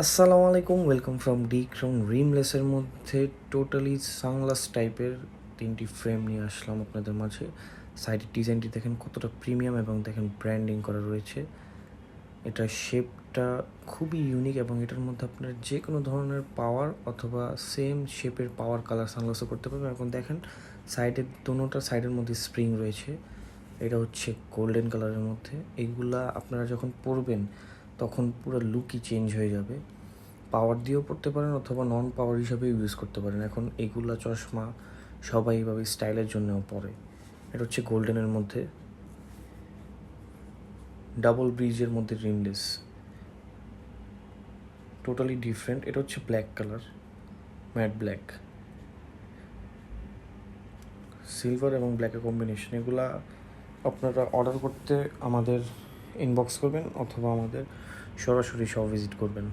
আসসালামু আলাইকুম, welcome from D crown রিমলেসের মধ্যে টোটালি সানগ্লাস টাইপের তিনটি ফ্রেম নিয়ে আসলাম আপনাদের মাঝে। সাইডের ডিজাইনটি দেখেন কতটা প্রিমিয়াম এবং দেখেন ব্র্যান্ডিং করা রয়েছে। এটার শেপটা খুবই ইউনিক এবং এটার মধ্যে আপনার যে কোনো ধরনের পাওয়ার অথবা সেম শেপের পাওয়ার কালার সানগ্লাসও করতে পারবেন। এখন দেখেন সাইডের দোনোটা সাইডের মধ্যে স্প্রিং রয়েছে। এটা হচ্ছে গোল্ডেন কালারের মধ্যে। এইগুলা আপনারা যখন পরবেন তখন পুরো লুকই চেঞ্জ হয়ে যাবে। পাওয়ার দিয়েও পড়তে পারেন অথবা নন পাওয়ার হিসাবেও ইউজ করতে পারেন। এখন এইগুলা চশমা সবাই এইভাবে স্টাইলের জন্যও পরে। এটা হচ্ছে গোল্ডেনের মধ্যে, ডাবল ব্রিজের মধ্যে রিমলেস, টোটালি ডিফারেন্ট। এটা হচ্ছে black colour, matte black, silver এবং ব্ল্যাকের কম্বিনেশন। এগুলা আপনারা অর্ডার করতে আমাদের ইনবক্স করবেন অথবা আমাদের সরাসরি শপ ভিজিট করবেন।